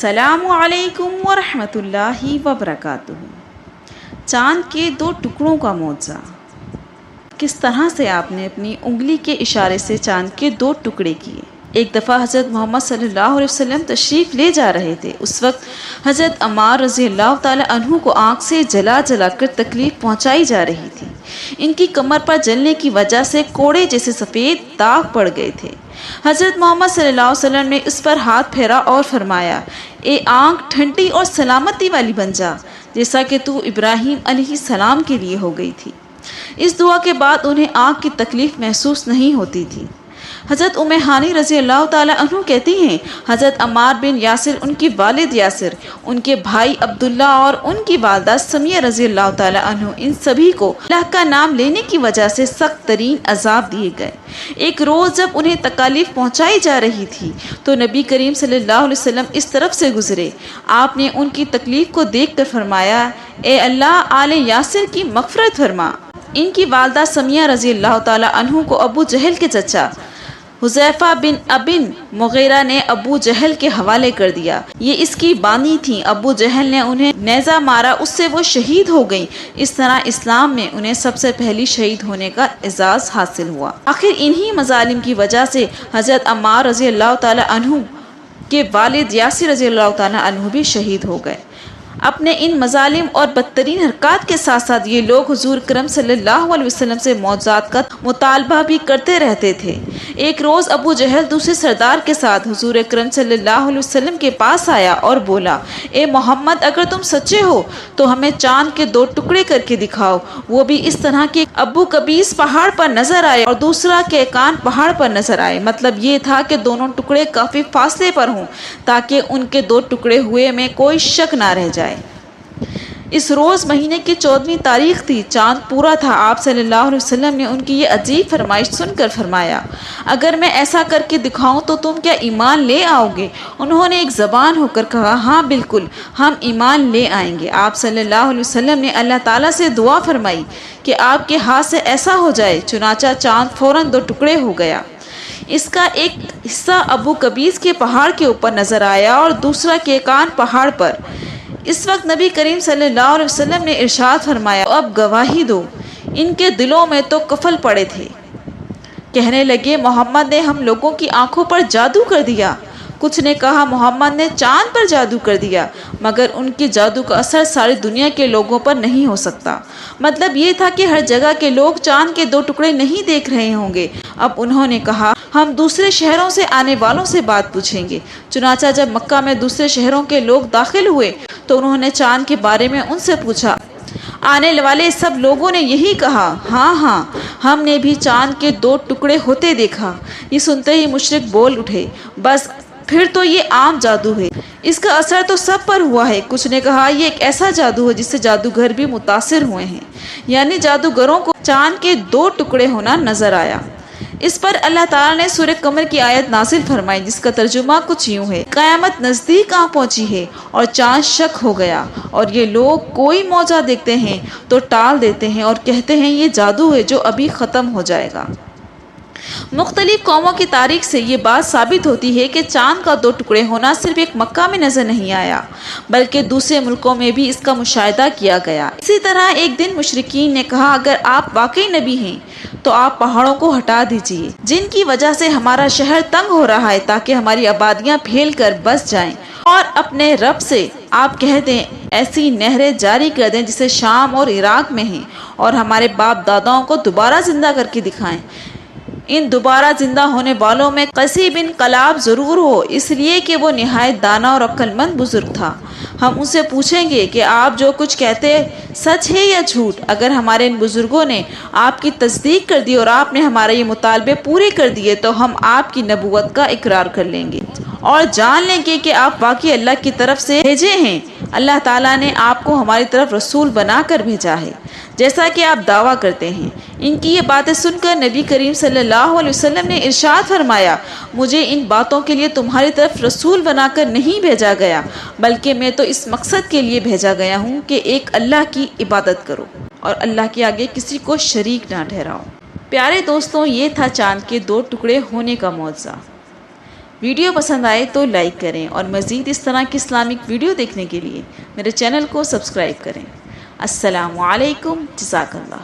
السلام علیکم ورحمۃ اللہ وبرکاتہ۔ چاند کے دو ٹکڑوں کا معجزہ۔ کس طرح سے آپ نے اپنی انگلی کے اشارے سے چاند کے دو ٹکڑے کیے۔ ایک دفعہ حضرت محمد صلی اللہ علیہ وسلم تشریف لے جا رہے تھے۔ اس وقت حضرت عمار رضی اللہ تعالی عنہ کو آنکھ سے جلا جلا کر تکلیف پہنچائی جا رہی تھی۔ ان کی کمر پر جلنے کی وجہ سے کوڑے جیسے سفید داغ پڑ گئے تھے۔ حضرت محمد صلی اللہ علیہ وسلم نے اس پر ہاتھ پھیرا اور فرمایا، اے آنکھ ٹھنڈی اور سلامتی والی بن جا، جیسا کہ تو ابراہیم علیہ السلام کے لیے ہو گئی تھی۔ اس دعا کے بعد انہیں آنکھ کی تکلیف محسوس نہیں ہوتی تھی۔ حضرت ام ہانی رضی اللہ تعالی عنہ کہتی ہیں، حضرت عمار بن یاسر، ان کی والد یاسر، ان کے بھائی عبداللہ اور ان کی والدہ سمیہ رضی اللہ تعالی عنہ، ان سبھی کو اللہ کا نام لینے کی وجہ سے سخت ترین عذاب دیے گئے۔ ایک روز جب انہیں تکالیف پہنچائی جا رہی تھی تو نبی کریم صلی اللہ علیہ وسلم اس طرف سے گزرے۔ آپ نے ان کی تکلیف کو دیکھ کر فرمایا، اے اللہ، آل یاسر کی مغفرت فرما۔ ان کی والدہ سمیہ رضی اللہ تعالی عنہ کو ابو جہل کے چچا حذیفہ بن ابن مغیرہ نے ابو جہل کے حوالے کر دیا۔ یہ اس کی بانی تھیں۔ ابو جہل نے انہیں نیزہ مارا، اس سے وہ شہید ہو گئیں۔ اس طرح اسلام میں انہیں سب سے پہلی شہید ہونے کا اعزاز حاصل ہوا۔ آخر انہی مظالم کی وجہ سے حضرت عمار رضی اللہ تعالی عنہ کے والد یاسر رضی اللہ تعالی عنہ بھی شہید ہو گئے۔ اپنے ان مظالم اور بدترین حرکات کے ساتھ ساتھ یہ لوگ حضور کرم صلی اللہ علیہ وسلم سے معجزات کا مطالبہ بھی کرتے رہتے تھے۔ ایک روز ابو جہل دوسرے سردار کے ساتھ حضور کرم صلی اللہ علیہ وسلم کے پاس آیا اور بولا، اے محمد، اگر تم سچے ہو تو ہمیں چاند کے دو ٹکڑے کر کے دکھاؤ، وہ بھی اس طرح کہ ابو قبیس پہاڑ پر نظر آئے اور دوسرا کیکان پہاڑ پر نظر آئے۔ مطلب یہ تھا کہ دونوں ٹکڑے کافی فاصلے پر ہوں تاکہ ان کے دو ٹکڑے ہوئے میں کوئی شک نہ رہ جائے۔ اس روز مہینے کی 14ویں تاریخ تھی، چاند پورا تھا۔ آپ صلی اللہ علیہ وسلم نے ان کی یہ عجیب فرمائش سن کر فرمایا، اگر میں ایسا کر کے دکھاؤں تو تم کیا ایمان لے آؤ گے؟ انہوں نے ایک زبان ہو کر کہا، ہاں بالکل، ہم ایمان لے آئیں گے۔ آپ صلی اللہ علیہ وسلم نے اللہ تعالیٰ سے دعا فرمائی کہ آپ کے ہاتھ سے ایسا ہو جائے۔ چنانچہ چاند فوراً دو ٹکڑے ہو گیا۔ اس کا ایک حصہ ابو قبیس کے پہاڑ کے اوپر نظر آیا اور دوسرا کیکان پہاڑ پر۔ اس وقت نبی کریم صلی اللہ علیہ وسلم نے ارشاد فرمایا، اب گواہی دو۔ ان کے دلوں میں تو کفل پڑے تھے۔ کہنے لگے، محمد نے ہم لوگوں کی آنکھوں پر جادو کر دیا۔ کچھ نے کہا، محمد نے چاند پر جادو کر دیا، مگر ان کے جادو کا اثر ساری دنیا کے لوگوں پر نہیں ہو سکتا۔ مطلب یہ تھا کہ ہر جگہ کے لوگ چاند کے دو ٹکڑے نہیں دیکھ رہے ہوں گے۔ اب انہوں نے کہا، ہم دوسرے شہروں سے آنے والوں سے بات پوچھیں گے۔ چنانچہ جب مکہ میں دوسرے شہروں کے لوگ داخل ہوئے تو انہوں نے چاند کے بارے میں ان سے پوچھا۔ آنے والے سب لوگوں نے یہی کہا، ہاں ہاں، ہم نے بھی چاند کے دو ٹکڑے ہوتے دیکھا۔ یہ سنتے ہی مشرک بول اٹھے، بس پھر تو یہ عام جادو ہے، اس کا اثر تو سب پر ہوا ہے۔ کچھ نے کہا، یہ ایک ایسا جادو ہے جس سے جادوگر بھی متاثر ہوئے ہیں، یعنی جادوگروں کو چاند کے دو ٹکڑے ہونا نظر آیا۔ اس پر اللہ تعالیٰ نے سورہ قمر کی آیت نازل فرمائی، جس کا ترجمہ کچھ یوں ہے، قیامت نزدیک آ پہنچی ہے اور چاند شک ہو گیا، اور یہ لوگ کوئی معجزہ دیکھتے ہیں تو ٹال دیتے ہیں اور کہتے ہیں یہ جادو ہے جو ابھی ختم ہو جائے گا۔ مختلف قوموں کی تاریخ سے یہ بات ثابت ہوتی ہے کہ چاند کا دو ٹکڑے ہونا صرف ایک مکہ میں نظر نہیں آیا، بلکہ دوسرے ملکوں میں بھی اس کا مشاہدہ کیا گیا۔ اسی طرح ایک دن مشرکین نے کہا، اگر آپ واقعی نبی ہیں تو آپ پہاڑوں کو ہٹا دیجئے، جن کی وجہ سے ہمارا شہر تنگ ہو رہا ہے، تاکہ ہماری آبادیاں پھیل کر بس جائیں، اور اپنے رب سے آپ کہہ دیں ایسی نہریں جاری کر دیں جسے شام اور عراق میں ہیں، اور ہمارے باپ داداؤں کو دوبارہ زندہ کر کے دکھائیں۔ ان دوبارہ زندہ ہونے والوں میں قیسی بن کلاب ضرور ہو، اس لیے کہ وہ نہایت دانا اور عقل مند بزرگ تھا۔ ہم ان سے پوچھیں گے کہ آپ جو کچھ کہتے سچ ہے یا جھوٹ۔ اگر ہمارے ان بزرگوں نے آپ کی تصدیق کر دی اور آپ نے ہمارے یہ مطالبے پورے کر دیے تو ہم آپ کی نبوت کا اقرار کر لیں گے اور جان لیں گے کہ آپ واقعی اللہ کی طرف سے بھیجے ہیں۔ اللہ تعالیٰ نے آپ کو ہماری طرف رسول بنا کر بھیجا ہے، جیسا کہ آپ دعویٰ کرتے ہیں۔ ان کی یہ باتیں سن کر نبی کریم صلی اللہ علیہ وسلم نے ارشاد فرمایا، مجھے ان باتوں کے لیے تمہاری طرف رسول بنا کر نہیں بھیجا گیا، بلکہ میں تو اس مقصد کے لیے بھیجا گیا ہوں کہ ایک اللہ کی عبادت کرو اور اللہ کے آگے کسی کو شریک نہ ٹھہراؤ۔ پیارے دوستوں، یہ تھا چاند کے دو ٹکڑے ہونے کا معجزہ۔ ویڈیو پسند آئے تو لائک کریں اور مزید اس طرح کی اسلامک ویڈیو دیکھنے کے لیے میرے چینل کو سبسکرائب کریں۔ السلام علیکم، جزاک اللہ۔